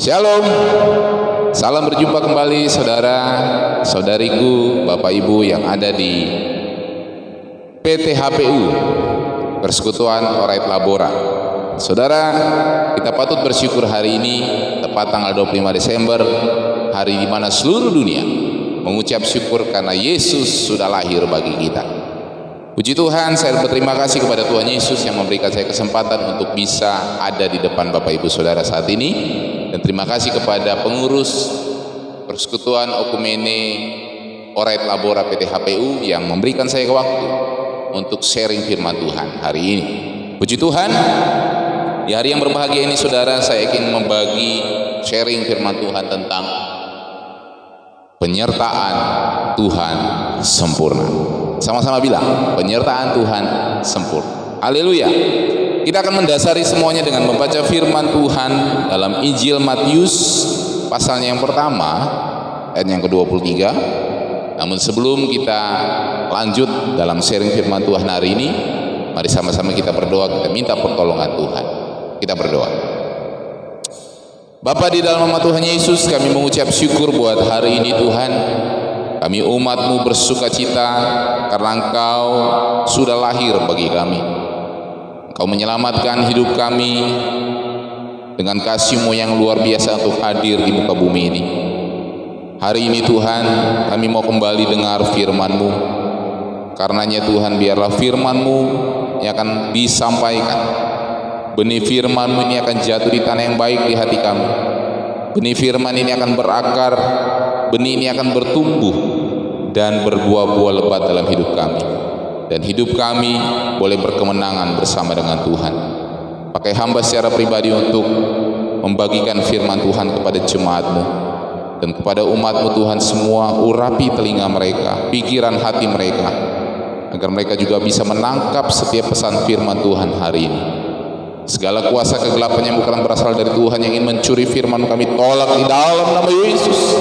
Shalom, salam berjumpa kembali saudara, saudariku, Bapak Ibu yang ada di PT HPU, Persekutuan Orait Labora. Saudara, kita patut bersyukur hari ini, tepat tanggal 25 Desember, hari di mana seluruh dunia mengucap syukur karena Yesus sudah lahir bagi kita. Puji Tuhan, saya berterima kasih kepada Tuhan Yesus yang memberikan saya kesempatan untuk bisa ada di depan Bapak Ibu Saudara saat ini. Dan terima kasih kepada pengurus Persekutuan Okumene Orait Labora PT HPU yang memberikan saya waktu untuk sharing firman Tuhan hari ini. Puji Tuhan, di hari yang berbahagia ini saudara, saya ingin membagi sharing firman Tuhan tentang penyertaan Tuhan sempurna. Sama-sama bilang, penyertaan Tuhan sempurna. Haleluya. Kita akan mendasari semuanya dengan membaca firman Tuhan dalam Injil Matius pasalnya yang pertama ayat yang ke-23. Namun sebelum kita lanjut dalam sharing firman Tuhan hari ini, mari sama-sama kita berdoa, kita minta pertolongan Tuhan. Kita berdoa. Bapa di dalam nama Tuhan Yesus, kami mengucap syukur buat hari ini Tuhan. Kami umat-Mu bersuka cita karena Engkau sudah lahir bagi kami. Engkau menyelamatkan hidup kami dengan kasih-Mu yang luar biasa untuk hadir di muka bumi ini. Hari ini Tuhan, kami mau kembali dengar firman-Mu. Karenanya Tuhan, biarlah firman-Mu yang akan disampaikan. Benih firman-Mu ini akan jatuh di tanah yang baik di hati kami. Benih firman ini akan berakar, benih ini akan bertumbuh dan berbuah-buah lebat dalam hidup kami. Dan hidup kami boleh berkemenangan bersama dengan Tuhan. Pakai hamba secara pribadi untuk membagikan firman Tuhan kepada jemaat-Mu dan kepada umat-Mu Tuhan semua. Urapi telinga mereka, pikiran hati mereka, agar mereka juga bisa menangkap setiap pesan firman Tuhan hari ini. Segala kuasa kegelapan yang bukan berasal dari Tuhan yang ingin mencuri firman kami tolak di dalam nama Yesus.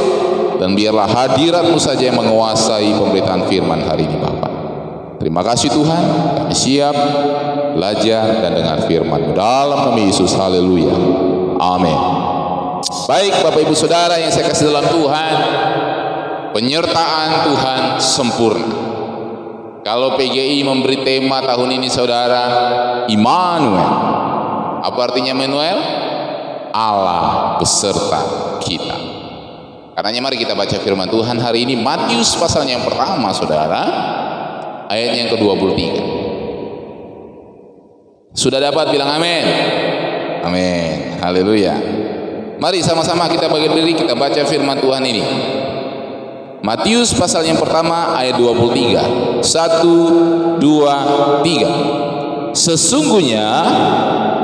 Dan biarlah hadirat-Mu saja yang menguasai pemberitaan firman hari ini Bapa. Terima kasih Tuhan, kami siap belajar dan dengar firman-Mu dalam nama Yesus. Haleluya, amin. Baik Bapak Ibu Saudara yang saya kasih dalam Tuhan, penyertaan Tuhan sempurna. Kalau PGI memberi tema tahun ini saudara, Immanuel. Apa artinya Immanuel? Allah beserta kita. Karenanya mari kita baca firman Tuhan hari ini, Matius pasalnya yang pertama saudara, ayat yang ke-23. Sudah dapat bilang amin? Amin, haleluya. Mari sama-sama kita bagi diri, kita baca firman Tuhan ini. Matius pasal yang pertama ayat 23. 1, 2, 3. Sesungguhnya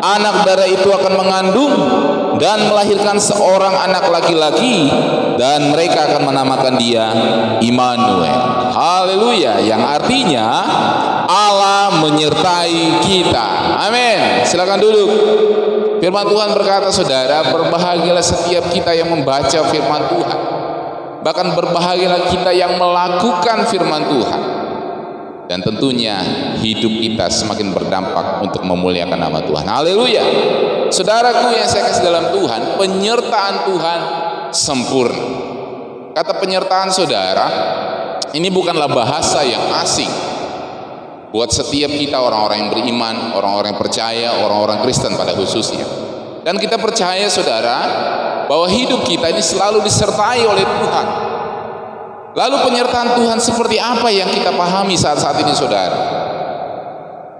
anak darah itu akan mengandung dan melahirkan seorang anak laki-laki, dan mereka akan menamakan dia Immanuel. Haleluya, yang artinya Allah menyertai kita. Amin. Silakan duduk. Firman Tuhan berkata saudara, berbahagialah setiap kita yang membaca firman Tuhan. Bahkan berbahagialah kita yang melakukan firman Tuhan. Dan tentunya hidup kita semakin berdampak untuk memuliakan nama Tuhan. Haleluya. Saudaraku yang saya kasih dalam Tuhan, penyertaan Tuhan sempurna. Kata penyertaan saudara, ini bukanlah bahasa yang asing buat setiap kita orang-orang yang beriman, orang-orang yang percaya, orang-orang Kristen pada khususnya. Dan kita percaya saudara, bahwa hidup kita ini selalu disertai oleh Tuhan. Lalu penyertaan Tuhan seperti apa yang kita pahami saat-saat ini saudara?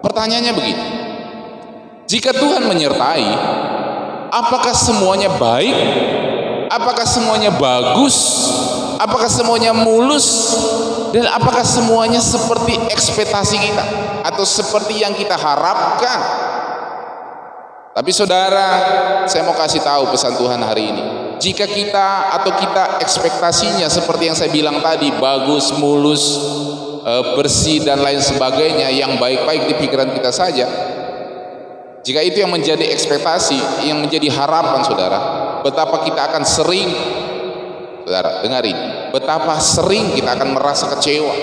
Pertanyaannya begini, jika Tuhan menyertai, apakah semuanya baik? Apakah semuanya bagus? Apakah semuanya mulus? Dan apakah semuanya seperti ekspektasi kita? Atau seperti yang kita harapkan? Tapi saudara, saya mau kasih tahu pesan Tuhan hari ini. Jika kita ekspektasinya seperti yang saya bilang tadi, bagus, mulus, bersih dan lain sebagainya, yang baik-baik di pikiran kita saja, jika itu yang menjadi ekspektasi, yang menjadi harapan saudara, betapa kita akan sering, saudara dengarin, betapa sering kita akan merasa kecewa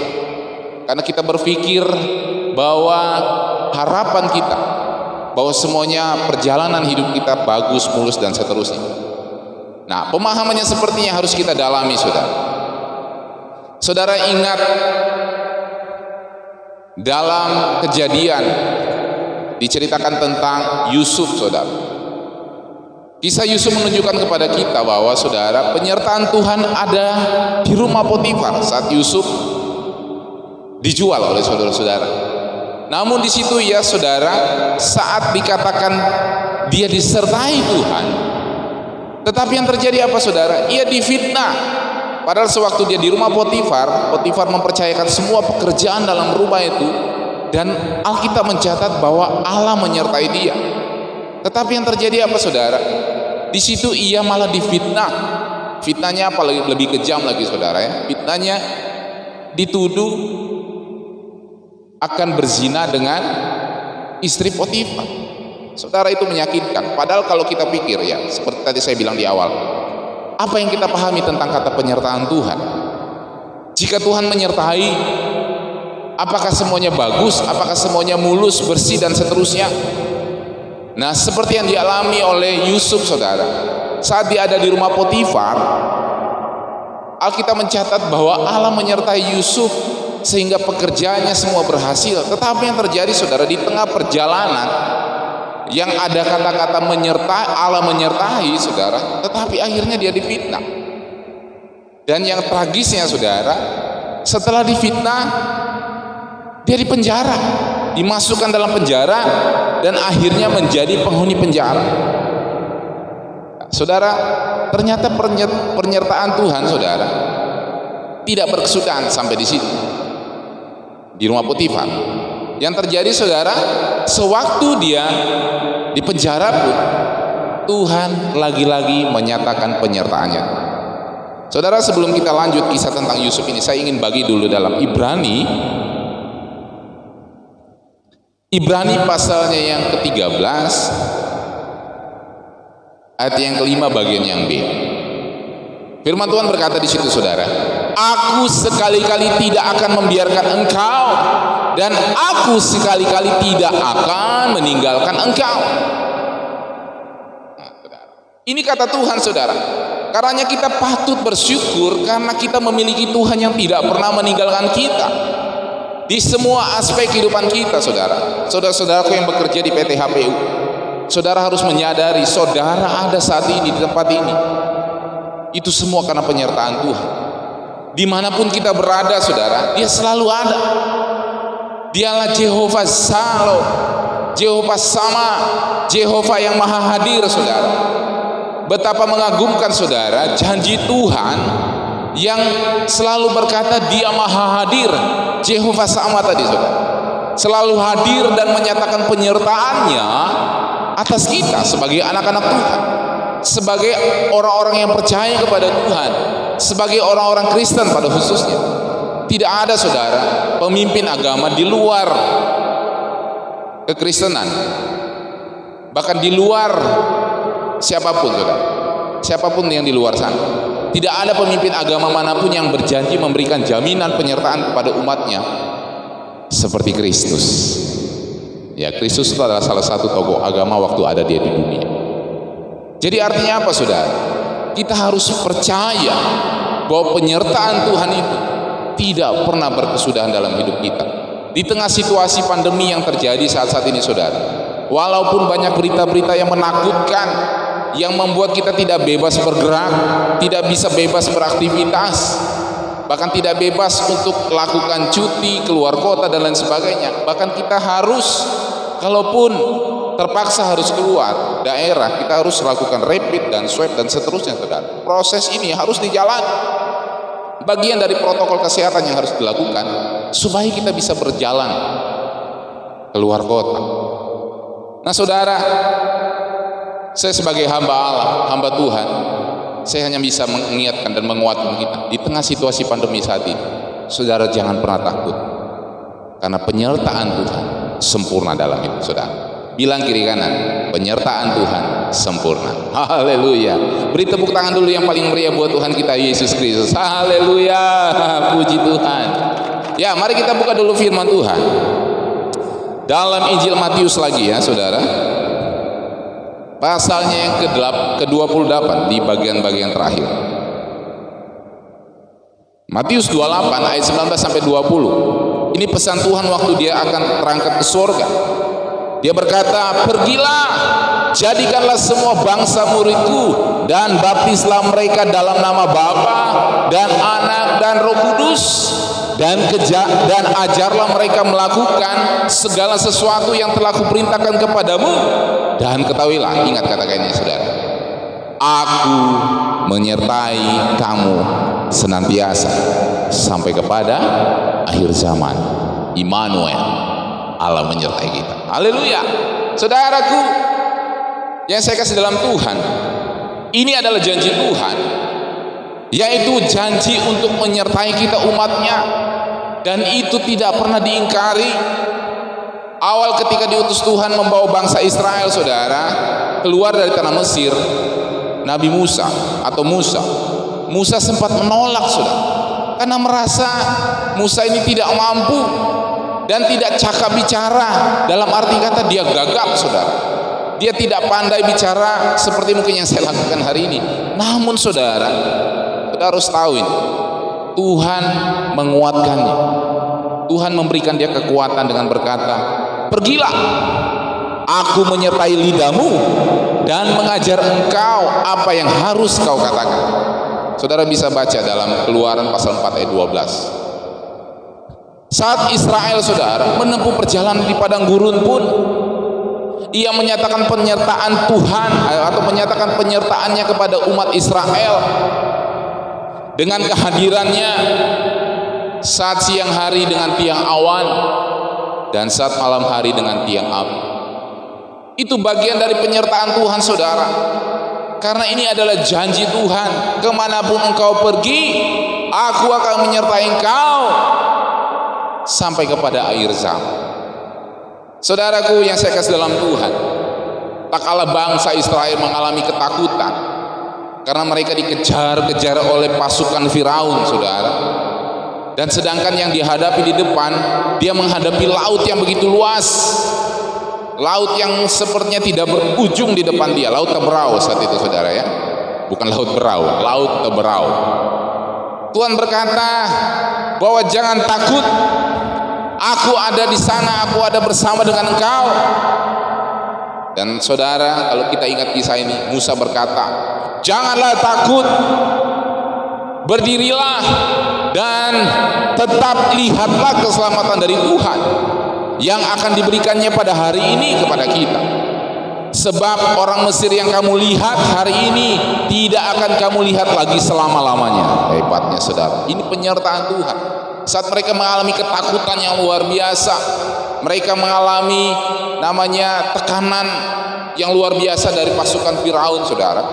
karena kita berpikir bahwa harapan kita, bahwa semuanya perjalanan hidup kita bagus, mulus dan seterusnya. Nah, pemahamannya sepertinya harus kita dalami, saudara. Saudara ingat dalam Kejadian diceritakan tentang Yusuf, saudara. Kisah Yusuf menunjukkan kepada kita bahwa, saudara, penyertaan Tuhan ada di rumah Potifar saat Yusuf dijual oleh saudara-saudara. Namun di situ ya, saudara, saat dikatakan dia disertai Tuhan, tetapi yang terjadi apa, saudara? Ia difitnah. Padahal sewaktu dia di rumah Potifar, Potifar mempercayakan semua pekerjaan dalam rumah itu, dan Alkitab mencatat bahwa Allah menyertai dia. Tetapi yang terjadi apa, saudara? Di situ ia malah difitnah. Fitnahnya apa, lebih kejam lagi, saudara ya. Fitnahnya dituduh akan berzina dengan istri Potifar. Saudara, itu menyakitkan. Padahal kalau kita pikir ya, seperti tadi saya bilang di awal, apa yang kita pahami tentang kata penyertaan Tuhan? Jika Tuhan menyertai, apakah semuanya bagus? Apakah semuanya mulus, bersih, dan seterusnya? Nah, seperti yang dialami oleh Yusuf, saudara, saat dia ada di rumah Potifar, Alkitab mencatat bahwa Allah menyertai Yusuf sehingga pekerjaannya semua berhasil. Tetapi yang terjadi, saudara, di tengah perjalanan yang ada kata-kata menyertai, Allah menyertai, saudara, tetapi akhirnya dia difitnah. Dan yang tragisnya, saudara, setelah difitnah, dia dipenjara, dimasukkan dalam penjara, dan akhirnya menjadi penghuni penjara. Saudara, ternyata penyertaan Tuhan, saudara, tidak berkesudahan sampai di situ, di rumah Potifar. Yang terjadi, saudara, sewaktu dia di penjara pun Tuhan lagi-lagi menyatakan penyertaannya. Saudara, sebelum kita lanjut kisah tentang Yusuf ini, saya ingin bagi dulu dalam Ibrani pasalnya yang ke-13 ayat yang ke-5 bagian yang B. Firman Tuhan berkata di situ, saudara, aku sekali-kali tidak akan membiarkan engkau, dan aku sekali-kali tidak akan meninggalkan engkau. Nah, saudara, ini kata Tuhan, saudara. Karenanya kita patut bersyukur karena kita memiliki Tuhan yang tidak pernah meninggalkan kita di semua aspek kehidupan kita, saudara. Saudara-saudaraku yang bekerja di PT HPU, saudara harus menyadari, saudara ada saat ini di tempat ini, itu semua karena penyertaan Tuhan. Dimanapun kita berada, saudara, dia selalu ada. Dialah Jehovah Shalom, Jehovah Sama, Jehovah yang maha hadir, saudara. Betapa mengagumkan, saudara, janji Tuhan yang selalu berkata dia maha hadir. Jehovah Sama tadi, saudara, selalu hadir dan menyatakan penyertaannya atas kita sebagai anak-anak Tuhan, sebagai orang-orang yang percaya kepada Tuhan, sebagai orang-orang Kristen pada khususnya. Tidak ada, saudara, pemimpin agama di luar kekristenan, bahkan di luar siapapun, saudara, siapapun yang di luar sana, tidak ada pemimpin agama manapun yang berjanji memberikan jaminan penyertaan kepada umatnya seperti Kristus. Ya, Kristus itu adalah salah satu tokoh agama waktu ada dia di dunia. Jadi artinya apa, saudara? Kita harus percaya bahwa penyertaan Tuhan itu tidak pernah berkesudahan dalam hidup kita. Di tengah situasi pandemi yang terjadi saat-saat ini, saudara, walaupun banyak berita-berita yang menakutkan, yang membuat kita tidak bebas bergerak, tidak bisa bebas beraktivitas, bahkan tidak bebas untuk melakukan cuti, keluar kota, dan lain sebagainya. Bahkan kita harus, kalaupun terpaksa harus keluar daerah, kita harus lakukan rapid dan swab dan seterusnya, saudara. Proses ini harus dijalani, bagian dari protokol kesehatan yang harus dilakukan supaya kita bisa berjalan keluar kota. Nah, saudara, saya sebagai hamba Allah, hamba Tuhan, saya hanya bisa mengingatkan dan menguatkan kita di tengah situasi pandemi saat ini. Saudara, jangan pernah takut, karena penyertaan Tuhan sempurna dalam hidup saudara. Bilang kiri kanan, penyertaan Tuhan sempurna. Haleluya. Beri tepuk tangan dulu yang paling meriah buat Tuhan kita Yesus Kristus. Haleluya. Puji Tuhan. Ya, mari kita buka dulu firman Tuhan dalam Injil Matius lagi ya, saudara. pasalnya yang ke-28 di bagian-bagian terakhir. Matius 28 ayat 19 sampai 20. Ini pesan Tuhan waktu dia akan terangkat ke surga. Dia berkata, "Pergilah, jadikanlah semua bangsa muridku dan baptislah mereka dalam nama Bapa dan Anak dan Roh Kudus, dan ajarlah mereka melakukan segala sesuatu yang telah kuperintahkan kepadamu. Dan ketahuilah," ingat kata-katanya saudara, "Aku menyertai kamu senantiasa sampai kepada akhir zaman." Immanuel, Allah menyertai kita. Haleluya. Saudaraku yang saya kasih dalam Tuhan, ini adalah janji Tuhan, yaitu janji untuk menyertai kita umatnya, dan itu tidak pernah diingkari. Awal ketika diutus Tuhan membawa bangsa Israel, saudara, keluar dari tanah Mesir, Nabi Musa sempat menolak, saudara, karena merasa Musa ini tidak mampu dan tidak cakap bicara. Dalam arti kata dia gagap, saudara. Dia tidak pandai bicara seperti mungkin yang saya lakukan hari ini. Namun saudara harus tahu ini, Tuhan menguatkannya. Tuhan memberikan dia kekuatan dengan berkata, "Pergilah, aku menyertai lidahmu dan mengajar engkau apa yang harus kau katakan." Saudara bisa baca dalam Keluaran pasal 4 ayat 12. Saat Israel, saudara, menempuh perjalanan di padang gurun pun, ia menyatakan penyertaan Tuhan atau menyatakan penyertaannya kepada umat Israel dengan kehadirannya saat siang hari dengan tiang awan dan saat malam hari dengan tiang api. Itu bagian dari penyertaan Tuhan, saudara, karena ini adalah janji Tuhan. Kemanapun engkau pergi, aku akan menyertai engkau sampai kepada akhir zaman. Saudaraku yang saya kasih dalam Tuhan, tak kalah bangsa Israel mengalami ketakutan karena mereka dikejar-kejar oleh pasukan Firaun, saudara. Dan sedangkan yang dihadapi di depan, dia menghadapi laut yang begitu luas, laut yang sepertinya tidak berujung di depan dia, laut Teberau saat itu, saudara, ya, bukan laut Berau, laut Teberau. Tuhan berkata bahwa jangan takut, aku ada di sana, aku ada bersama dengan engkau. Dan saudara, kalau kita ingat kisah ini, Musa berkata, "Janganlah takut, berdirilah dan tetap lihatlah keselamatan dari Tuhan yang akan diberikannya pada hari ini kepada kita. Sebab orang Mesir yang kamu lihat hari ini tidak akan kamu lihat lagi selama-lamanya." Hebatnya, saudara, ini penyertaan Tuhan. Saat mereka mengalami ketakutan yang luar biasa, mereka mengalami namanya tekanan yang luar biasa dari pasukan Firaun, saudara.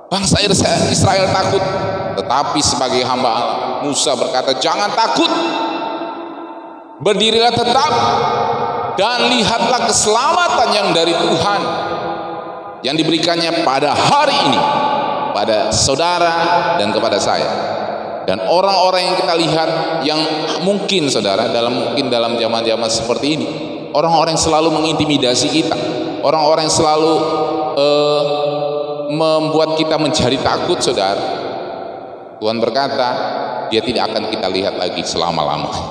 Bangsa Israel takut, tetapi sebagai hamba Allah, Musa berkata, "Jangan takut, berdirilah tetap dan lihatlah keselamatan yang dari Tuhan yang diberikannya pada hari ini pada saudara dan kepada saya." Dan orang-orang yang kita lihat yang mungkin, saudara, dalam zaman-zaman seperti ini, orang-orang yang selalu mengintimidasi kita, orang-orang yang selalu membuat kita menjadi takut, saudara, Tuhan berkata dia tidak akan kita lihat lagi selama-lamanya.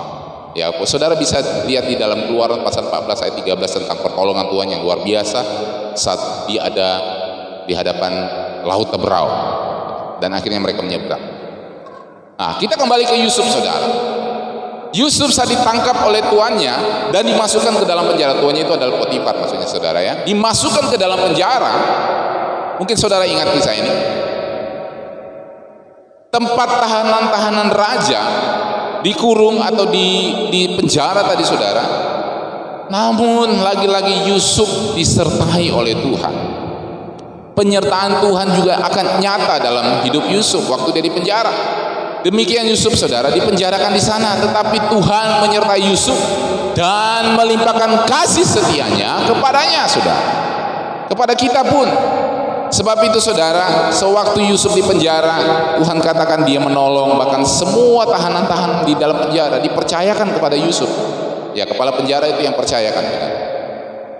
Ya, saudara bisa lihat di dalam Keluaran pasal 14 ayat 13 tentang pertolongan Tuhan yang luar biasa saat dia ada di hadapan laut Teberau dan akhirnya mereka menyeberang. Nah, kita kembali ke Yusuf, saudara. Yusuf saat ditangkap oleh tuannya dan dimasukkan ke dalam penjara. Tuannya itu adalah Potifar, maksudnya, saudara, ya. Dimasukkan ke dalam penjara. Mungkin saudara ingat kisah ini. Tempat tahanan-tahanan raja dikurung atau di penjara tadi, saudara. Namun lagi-lagi Yusuf disertai oleh Tuhan. Penyertaan Tuhan juga akan nyata dalam hidup Yusuf waktu dia di penjara. Demikian Yusuf, saudara, dipenjarakan di sana, tetapi Tuhan menyertai Yusuf dan melimpahkan kasih setianya kepadanya, saudara, kepada kita pun. Sebab itu, saudara, sewaktu Yusuf di penjara, Tuhan katakan dia menolong, bahkan semua tahanan-tahanan di dalam penjara dipercayakan kepada Yusuf. Ya, kepala penjara itu yang percayakan.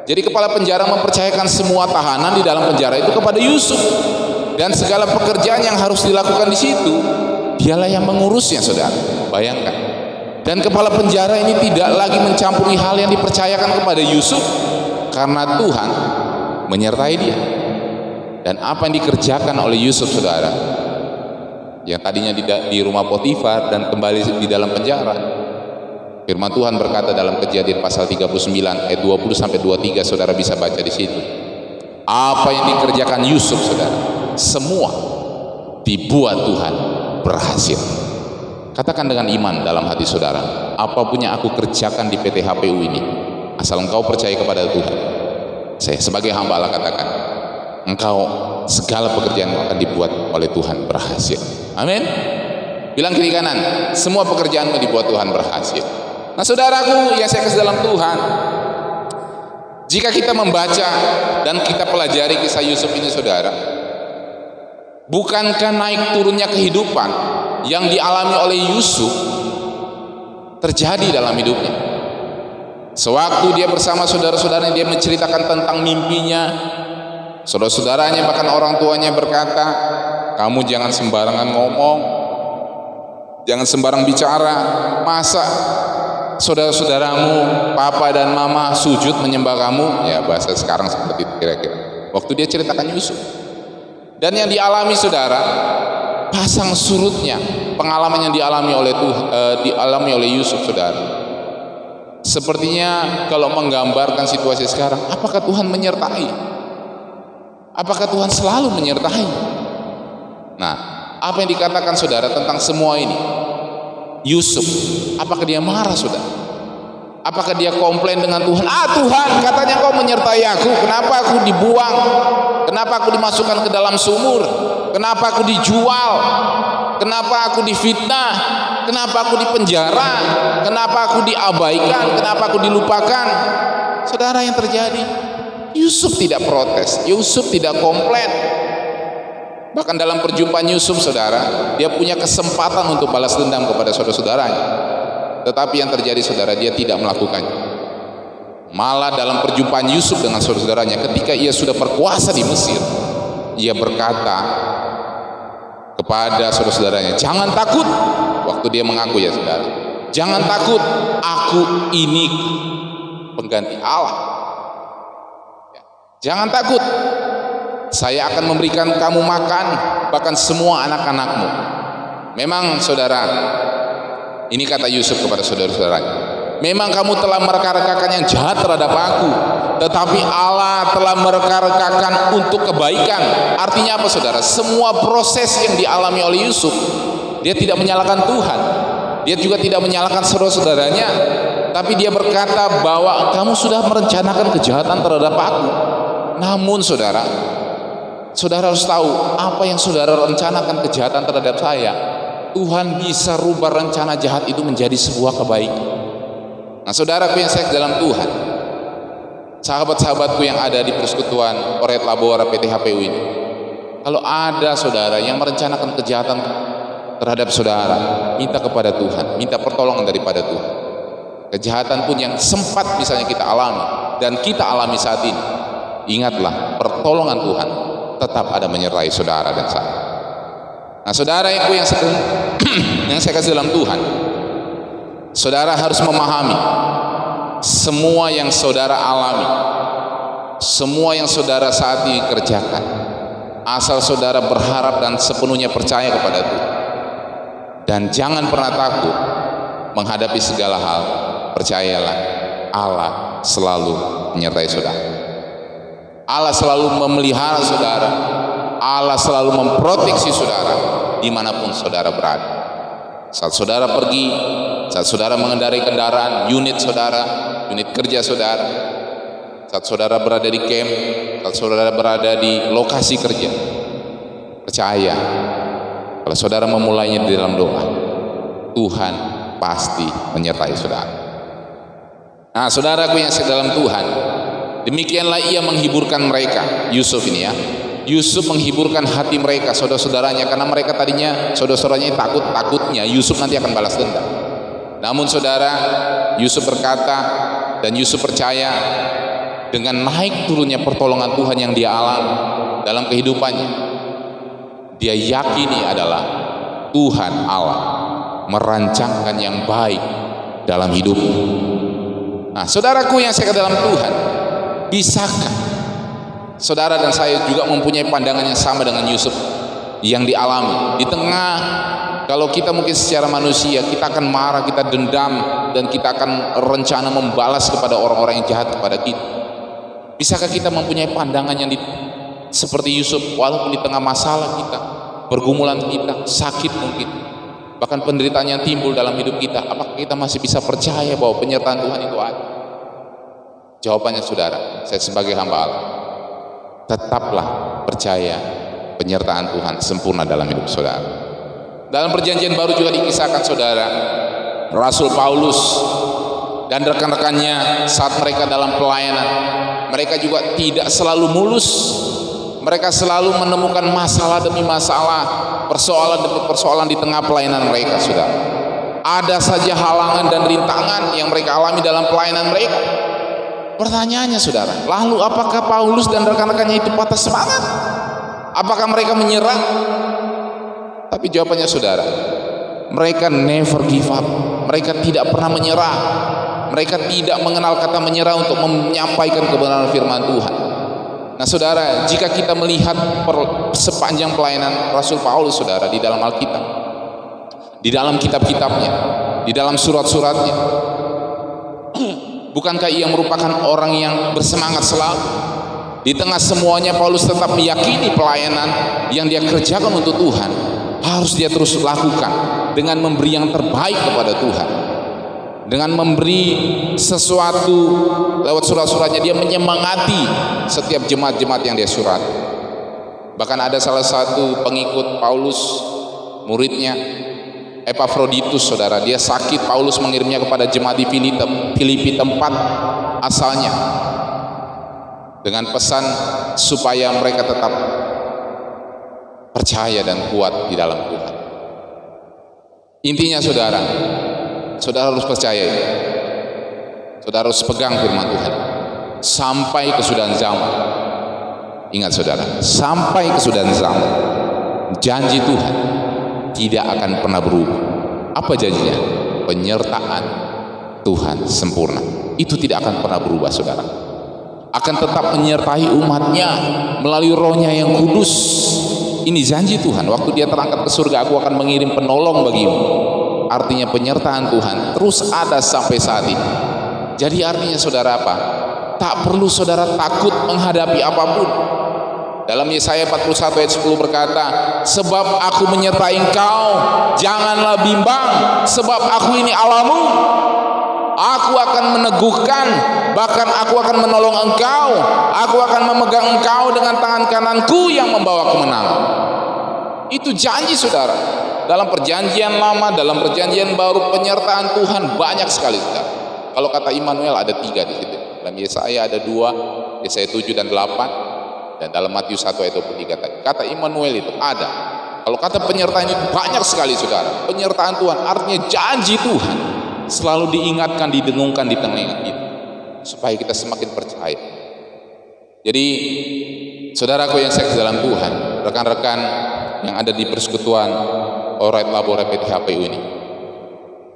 Jadi kepala penjara mempercayakan semua tahanan di dalam penjara itu kepada Yusuf, dan segala pekerjaan yang harus dilakukan di situ dialah yang mengurusnya, saudara. Bayangkan. Dan kepala penjara ini tidak lagi mencampuri hal yang dipercayakan kepada Yusuf, karena Tuhan menyertai dia. Dan apa yang dikerjakan oleh Yusuf, saudara, yang tadinya di rumah Potifar dan kembali di dalam penjara, firman Tuhan berkata dalam Kejadian pasal 39 ayat 20 sampai 23, saudara bisa baca di situ. Apa yang dikerjakan Yusuf, saudara, semua dibuat Tuhan berhasil. Katakan dengan iman dalam hati saudara, apapun yang aku kerjakan di PT HPU ini, asal engkau percaya kepada Tuhan, saya sebagai hamba Allah katakan, engkau segala pekerjaan akan dibuat oleh Tuhan berhasil. Amin. Bilang kiri kanan, semua pekerjaanmu dibuat Tuhan berhasil. Nah, saudaraku yang saya kasih dalam Tuhan, jika kita membaca dan kita pelajari kisah Yusuf ini, saudara, bukankah naik turunnya kehidupan yang dialami oleh Yusuf terjadi dalam hidupnya? Sewaktu dia bersama saudara-saudaranya, dia menceritakan tentang mimpinya. Saudara-saudaranya, bahkan orang tuanya berkata, kamu jangan sembarangan ngomong, jangan sembarang bicara. Masa saudara-saudaramu, papa dan mama sujud menyembah kamu? Ya, bahasa sekarang seperti itu kira-kira. Waktu dia ceritakan Yusuf. Dan yang dialami, saudara, pasang surutnya pengalaman yang dialami oleh Yusuf, saudara. Sepertinya kalau menggambarkan situasi sekarang, apakah Tuhan menyertai? Apakah Tuhan selalu menyertai? Nah, apa yang dikatakan saudara tentang semua ini? Yusuf, apakah dia marah, saudara? Apakah dia komplain dengan Tuhan? Tuhan, katanya kau menyertai aku, kenapa aku dibuang? Kenapa aku dimasukkan ke dalam sumur? Kenapa aku dijual? Kenapa aku difitnah? Kenapa aku dipenjara? Kenapa aku diabaikan? Kenapa aku dilupakan? Saudara, yang terjadi, Yusuf tidak protes, Yusuf tidak komplain. Bahkan dalam perjumpaan Yusuf, saudara, dia punya kesempatan untuk balas dendam kepada saudara-saudaranya. Tetapi yang terjadi, saudara, dia tidak melakukannya. Malah dalam perjumpaan Yusuf dengan saudara-saudaranya, ketika ia sudah berkuasa di Mesir, ia berkata kepada saudara-saudaranya, jangan takut. Waktu dia mengaku, ya saudara, jangan takut, aku ini pengganti Allah. Jangan takut, saya akan memberikan kamu makan, bahkan semua anak-anakmu. Memang, saudara, ini kata Yusuf kepada saudara-saudaranya, memang kamu telah mereka-rekakan yang jahat terhadap aku, tetapi Allah telah mereka-rekakan untuk kebaikan. Artinya apa, saudara? Semua proses yang dialami oleh Yusuf, dia tidak menyalahkan Tuhan, dia juga tidak menyalahkan saudara-saudaranya, tapi dia berkata bahwa kamu sudah merencanakan kejahatan terhadap aku. Namun, saudara harus tahu, apa yang saudara rencanakan kejahatan terhadap saya, Tuhan bisa rubah rencana jahat itu menjadi sebuah kebaikan. Nah, saudaraku yang saya dalam Tuhan, sahabat-sahabatku yang ada di persekutuan Oret Labora PT HPU ini, kalau ada saudara yang merencanakan kejahatan terhadap saudara, minta kepada Tuhan, minta pertolongan daripada Tuhan. Kejahatan pun yang sempat misalnya kita alami dan kita alami saat ini, ingatlah, pertolongan Tuhan tetap ada menyertai saudara dan saya. Nah, saudara yang saya kasih dalam Tuhan, saudara harus memahami semua yang saudara alami, semua yang saudara saat ini kerjakan, asal saudara berharap dan sepenuhnya percaya kepada Tuhan, dan jangan pernah takut menghadapi segala hal. Percayalah, Allah selalu menyertai saudara. Allah selalu memelihara saudara, Allah selalu memproteksi saudara dimanapun saudara berada. Saat saudara pergi, saat saudara mengendarai kendaraan, unit saudara, unit kerja saudara, saat saudara berada di camp, saat saudara berada di lokasi kerja, percaya, kalau saudara memulainya di dalam doa, Tuhan pasti menyertai saudara. Nah, saudaraku yang dalam Tuhan, demikianlah ia menghiburkan mereka. Yusuf ini, ya, Yusuf menghiburkan hati mereka, saudara-saudaranya, karena mereka tadinya saudara-saudaranya takutnya Yusuf nanti akan balas dendam. Namun, saudara, Yusuf berkata dan Yusuf percaya dengan naik turunnya pertolongan Tuhan yang dia alami dalam kehidupannya, dia yakini adalah Tuhan Allah merancangkan yang baik dalam hidupnya. Nah, saudaraku yang saya dalam Tuhan, bisakah saudara dan saya juga mempunyai pandangan yang sama dengan Yusuf yang dialami di tengah, kalau kita mungkin secara manusia kita akan marah, kita dendam, dan kita akan rencana membalas kepada orang-orang yang jahat kepada kita. Bisakah kita mempunyai pandangan yang seperti Yusuf, walaupun di tengah masalah kita, pergumulan kita, sakit mungkin, bahkan penderitaan yang timbul dalam hidup kita, apakah kita masih bisa percaya bahwa penyertaan Tuhan itu ada? Jawabannya saudara, saya sebagai hamba Allah, tetaplah percaya penyertaan Tuhan sempurna dalam hidup saudara. Dalam perjanjian baru juga dikisahkan saudara, Rasul Paulus dan rekan-rekannya saat mereka dalam pelayanan, mereka juga tidak selalu mulus. Mereka selalu menemukan masalah demi masalah, persoalan demi persoalan di tengah pelayanan mereka, saudara. Ada saja halangan dan rintangan yang mereka alami dalam pelayanan mereka. Pertanyaannya saudara, lalu apakah Paulus dan rekan-rekannya itu patah semangat? Apakah mereka menyerah? Tapi jawabannya saudara, mereka never give up. Mereka tidak pernah menyerah. Mereka tidak mengenal kata menyerah untuk menyampaikan kebenaran firman Tuhan. Nah saudara, jika kita melihat sepanjang pelayanan Rasul Paulus saudara, di dalam Alkitab, di dalam kitab-kitabnya, di dalam surat-suratnya, bukankah ia merupakan orang yang bersemangat selalu? Di tengah semuanya Paulus tetap meyakini pelayanan yang dia kerjakan untuk Tuhan harus dia terus lakukan dengan memberi yang terbaik kepada Tuhan, dengan memberi sesuatu lewat surat-suratnya. Dia menyemangati setiap jemaat-jemaat yang dia surat. Bahkan ada salah satu pengikut Paulus, muridnya Epafroditus saudara, dia sakit, Paulus mengirimnya kepada jemaat di Filipi tempat asalnya, dengan pesan supaya mereka tetap percaya dan kuat di dalam Tuhan. Intinya saudara, saudara harus percaya, saudara harus pegang firman Tuhan sampai kesudahan zaman. Ingat saudara, sampai kesudahan zaman, janji Tuhan tidak akan pernah berubah. Apa janjinya? Penyertaan Tuhan sempurna, itu tidak akan pernah berubah saudara. Akan tetap menyertai umatnya melalui rohnya yang kudus. Ini janji Tuhan, waktu dia terangkat ke surga, aku akan mengirim penolong bagimu. Artinya penyertaan Tuhan terus ada sampai saat ini. Jadi artinya saudara apa? Tak perlu saudara takut menghadapi apapun. Dalam Yesaya 41 ayat 10 berkata, sebab aku menyertai engkau, janganlah bimbang, sebab aku ini Allahmu. Aku akan meneguhkan, bahkan aku akan menolong engkau. Aku akan memegang engkau dengan tangan kananku yang membawa kemenangan. Itu janji saudara. Dalam perjanjian lama, dalam perjanjian baru, penyertaan Tuhan banyak sekali saudara. Kalau kata Immanuel ada 3 di situ. Dalam Yesaya ada 2, Yesaya 7 dan 8, dan dalam Matius 1 ayat 23 tadi. Kata Immanuel itu ada. Kalau kata penyertaan itu banyak sekali saudara. Penyertaan Tuhan artinya janji Tuhan selalu diingatkan, didengungkan di tengah kita, supaya kita semakin percaya. Jadi saudaraku yang saya dalam Tuhan, rekan-rekan yang ada di persekutuan Alright Labor Repeti HPU ini,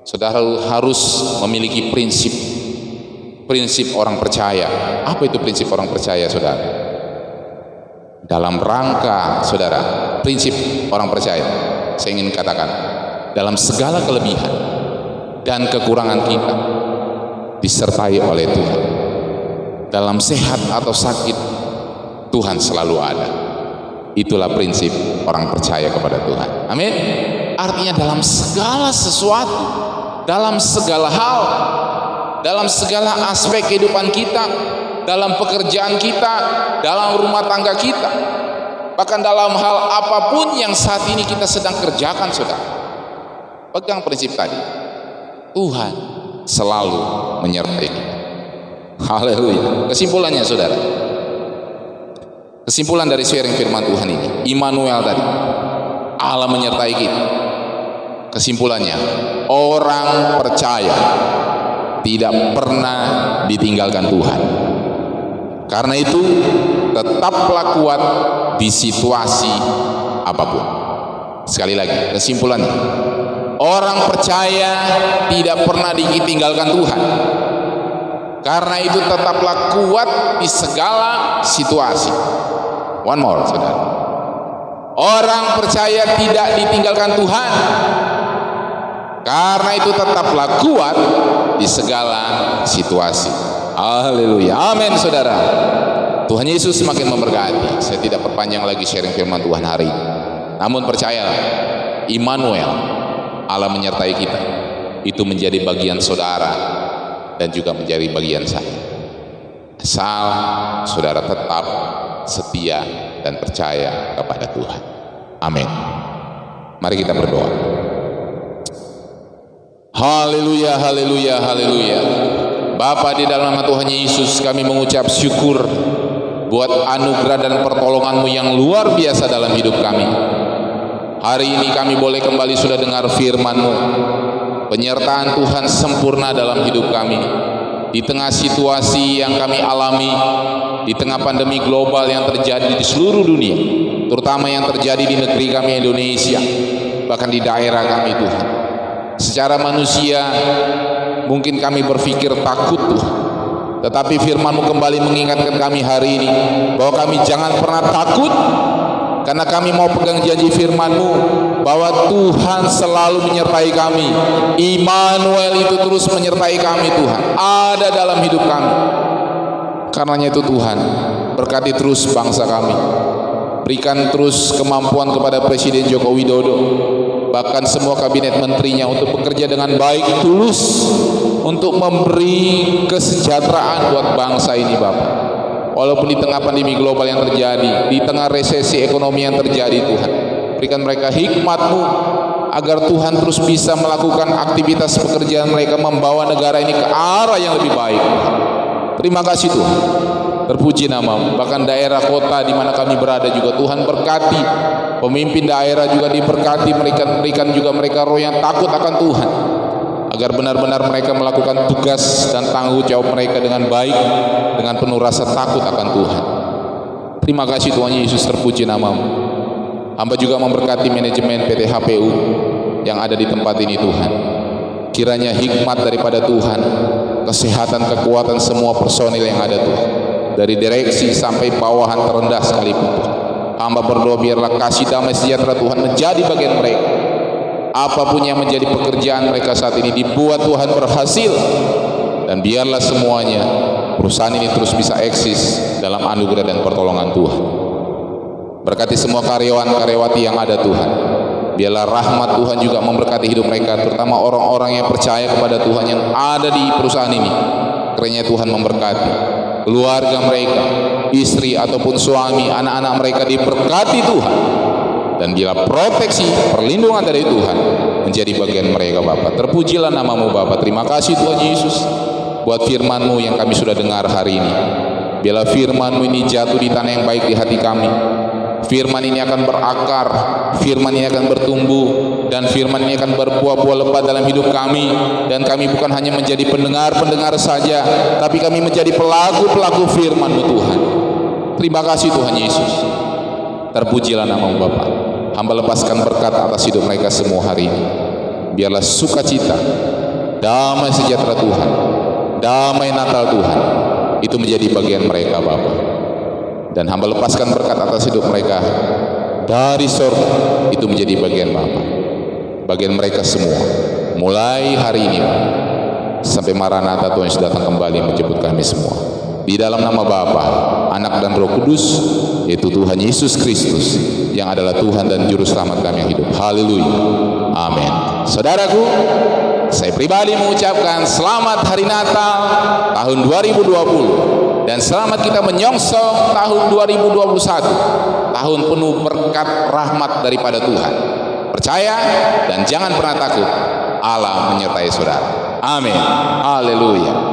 saudara harus memiliki prinsip orang percaya. Apa itu prinsip orang percaya saudara? Dalam rangka saudara, prinsip orang percaya, saya ingin katakan, dalam segala kelebihan dan kekurangan kita disertai oleh Tuhan. Dalam sehat atau sakit, Tuhan selalu ada. Itulah prinsip orang percaya kepada Tuhan. Amin. Artinya dalam segala sesuatu, dalam segala hal, dalam segala aspek kehidupan kita, dalam pekerjaan kita, dalam rumah tangga kita, bahkan dalam hal apapun yang saat ini kita sedang kerjakan saudara, pegang prinsip tadi. Tuhan selalu menyertai kita. Haleluya. Kesimpulannya saudara, kesimpulan dari sharing firman Tuhan ini, Immanuel tadi, Allah menyertai kita. Kesimpulannya, orang percaya tidak pernah ditinggalkan Tuhan. Karena itu tetaplah kuat di situasi apapun. Sekali lagi kesimpulannya, orang percaya tidak pernah ditinggalkan Tuhan. Karena itu tetaplah kuat di segala situasi. One more, saudara. Orang percaya tidak ditinggalkan Tuhan. Karena itu tetaplah kuat di segala situasi. Haleluya. Amin, saudara. Tuhan Yesus semakin memberkati. Saya tidak perpanjang lagi sharing firman Tuhan hari ini. Namun percayalah, Immanuel, Allah menyertai kita, itu menjadi bagian saudara dan juga menjadi bagian saya. Asal saudara tetap setia dan percaya kepada Tuhan. Amin. Mari kita berdoa. Haleluya, haleluya, haleluya. Bapa, di dalam nama Tuhan Yesus kami mengucap syukur buat anugerah dan pertolongan-Mu yang luar biasa dalam hidup kami. Hari ini kami boleh kembali sudah dengar firman-Mu. Penyertaan Tuhan sempurna dalam hidup kami. Di tengah situasi yang kami alami, di tengah pandemi global yang terjadi di seluruh dunia, terutama yang terjadi di negeri kami Indonesia, bahkan di daerah kami Tuhan. Secara manusia mungkin kami berpikir takut Tuhan, tetapi firman-Mu kembali mengingatkan kami hari ini bahwa kami jangan pernah takut, karena kami mau pegang janji firman-Mu bahwa Tuhan selalu menyertai kami. Immanuel itu terus menyertai kami Tuhan, ada dalam hidup kami. Karenanya itu Tuhan, berkati terus bangsa kami, berikan terus kemampuan kepada Presiden Joko Widodo, bahkan semua kabinet menterinya untuk bekerja dengan baik, tulus, untuk memberi kesejahteraan buat bangsa ini Bapak. Walaupun di tengah pandemi global yang terjadi, di tengah resesi ekonomi yang terjadi Tuhan, berikan mereka hikmat-Mu agar Tuhan terus bisa melakukan aktivitas pekerjaan mereka, membawa negara ini ke arah yang lebih baik. Terima kasih Tuhan, terpuji nama-Mu. Bahkan daerah kota di mana kami berada juga Tuhan berkati, pemimpin daerah juga diberkati, berikan juga mereka roh yang takut akan Tuhan, agar benar-benar mereka melakukan tugas dan tanggung jawab mereka dengan baik, dengan penuh rasa takut akan Tuhan. Terima kasih Tuhan Yesus, terpuji nama-Mu. Hamba juga memberkati manajemen PT HPU yang ada di tempat ini Tuhan. Kiranya hikmat daripada Tuhan, kesehatan, kekuatan semua personil yang ada Tuhan, dari direksi sampai bawahan terendah sekalipun Tuhan. Hamba berdoa biarlah kasih damai sejahtera Tuhan menjadi bagian mereka. Apapun yang menjadi pekerjaan mereka saat ini dibuat Tuhan berhasil, dan biarlah semuanya perusahaan ini terus bisa eksis dalam anugerah dan pertolongan Tuhan. Berkati semua karyawan-karyawati yang ada Tuhan. Biarlah rahmat Tuhan juga memberkati hidup mereka, terutama orang-orang yang percaya kepada Tuhan yang ada di perusahaan ini. Kiranya Tuhan memberkati keluarga mereka, istri ataupun suami, anak-anak mereka diberkati Tuhan. Dan bila proteksi, perlindungan dari Tuhan menjadi bagian mereka Bapa. Terpujilah nama-Mu Bapa. Terima kasih Tuhan Yesus buat firman-Mu yang kami sudah dengar hari ini. Bila firman-Mu ini jatuh di tanah yang baik di hati kami, firman ini akan berakar, firman ini akan bertumbuh, dan firman ini akan berbuah-buah lebat dalam hidup kami. Dan kami bukan hanya menjadi pendengar-pendengar saja, tapi kami menjadi pelaku-pelaku firman-Mu Tuhan. Terima kasih Tuhan Yesus. Terpujilah nama-Mu Bapa. Hamba lepaskan berkat atas hidup mereka semua hari ini. Biarlah sukacita, damai sejahtera Tuhan, damai Natal Tuhan, itu menjadi bagian mereka Bapa. Dan hamba lepaskan berkat atas hidup mereka dari surga, itu menjadi bagian Bapa, bagian mereka semua, mulai hari ini sampai Maranatha Tuhan Yesus datang kembali menjemput kami semua. Di dalam nama Bapa, Anak dan Roh Kudus, yaitu Tuhan Yesus Kristus yang adalah Tuhan dan Juru Selamat kami yang hidup. Haleluya. Amin. Saudaraku, saya pribadi mengucapkan selamat Hari Natal tahun 2020, dan selamat kita menyongsong tahun 2021, tahun penuh berkat rahmat daripada Tuhan. Percaya dan jangan pernah takut, Allah menyertai saudara. Amin. Haleluya.